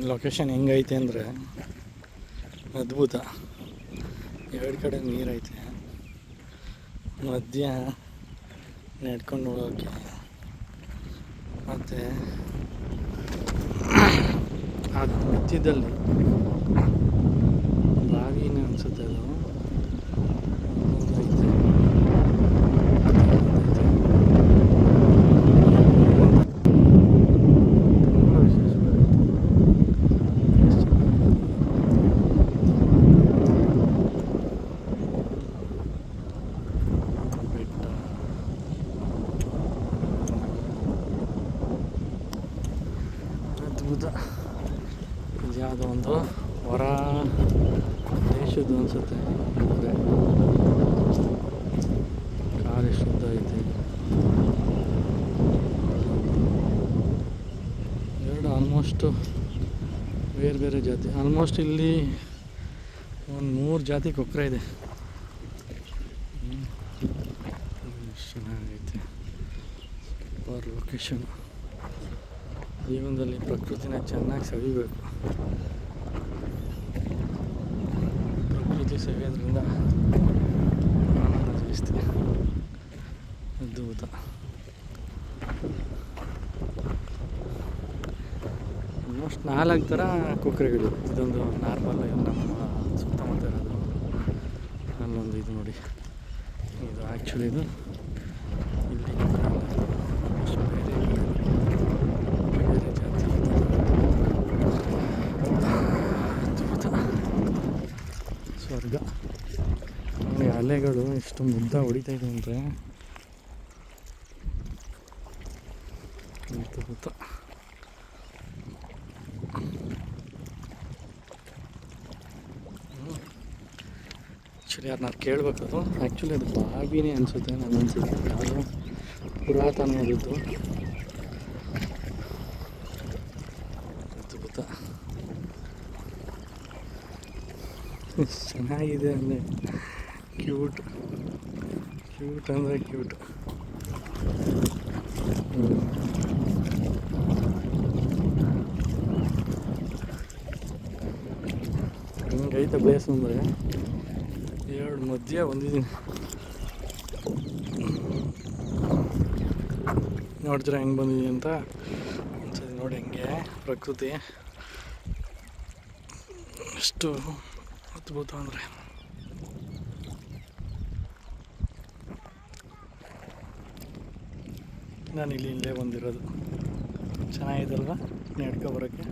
Location ಹೆಂಗೈತೆ ಅಂದರೆ ಅದ್ಭುತ. ಎರಡು ಕಡೆ ನೀರೈತೆ, ಮಧ್ಯ ನಡ್ಕೊಂಡು ಹೋಗೋಕ್ಕೆ, ಮತ್ತು ಅದು ಮಧ್ಯದಲ್ಲಿ ಬಾವಿನೇ ಅನಿಸುತ್ತೆ. ಅದು ಅದ್ಭುತ. ಇದು ಯಾವುದೋ ಒಂದು ಹೊರ ದೇಶದ್ದು ಅನಿಸುತ್ತೆ. ಗಾಳಿ ಶುದ್ಧ ಐತೆ. ಎರಡು ಆಲ್ಮೋಸ್ಟು ಬೇರೆ ಬೇರೆ ಜಾತಿ. ಆಲ್ಮೋಸ್ಟ್ ಇಲ್ಲಿ ಒಂದು 3 ಜಾತಿ ಕೊಕ್ಕರೆ ಇದೆ. ಚೆನ್ನಾಗೈತೆ. Super location. ಜೀವನದಲ್ಲಿ ಪ್ರಕೃತಿನ ಚೆನ್ನಾಗಿ ಸವಿಬೇಕು. ಪ್ರಕೃತಿ ಸವಿಯೋದ್ರಿಂದ ಆನಂದ ಜಾಸ್ತಿ. ಅದ್ಭುತ. ಆಲ್ಮೋಸ್ಟ್ 4 ಥರ ಕೊಕ್ಕರೆಗಳು. ಇದೊಂದು ನಾರ್ಮಲ್ ನಮ್ಮ ಸುತ್ತಮುತ್ತ ಇರೋದು. ಅಲ್ಲೊಂದು ಇದು ನೋಡಿ, ಇದು ಆ್ಯಕ್ಚುಲಿ ಇದು ಇಲ್ಲಿ ಬೇರೆ ಬೇರೆ ಜಾತಿ. ಅದ್ಭುತ. ಸ್ವರ್ಗ. ಈ ಅಲೆಗಳು ಎಷ್ಟು ಮುದ್ದ ಹೊಡಿತಾ ಇದೆ ಅಂದರೆ ಅದ್ಭುತ. ಆ್ಯಕ್ಚುಲಿ ಯಾರನ್ನ ಕೇಳಬೇಕು. ಅದು ಆ್ಯಕ್ಚುಲಿ ಅದು ಬಾವಿನೇ ಅನಿಸುತ್ತೆ. ನಾನು ಅನಿಸುತ್ತೆ ಯಾವುದೋ ಪುರಾತನವಾದದ್ದು. ಅದ್ಭುತ. ಚೆನ್ನಾಗಿದೆ ಅಂದರೆ ಕ್ಯೂಟ್. ಕ್ಯೂಟ್ ಅಂದರೆ ಕ್ಯೂಟ್. ಹಿಂಗೈತೆ ಪ್ಲೇಸ್ ಅಂದರೆ ಎರಡು ಮಧ್ಯ ಬಂದಿದ್ದೀನಿ. ನೋಡ್ತೀರಾ ಹೆಂಗೆ ಬಂದಿದ್ದೀನಿ ಅಂತ ಒಂದ್ಸರಿ ನೋಡಿ. ಹೆಂಗೆ ಪ್ರಕೃತಿ ಎಷ್ಟು ಅದ್ಭುತ ಅಂದರೆ. ನಾನು ಇಲ್ಲೇ ಬಂದಿರೋದು. ಚೆನ್ನಾಗಿದಲ್ವ ನಡ್ಕೊ ಬರೋಕ್ಕೆ.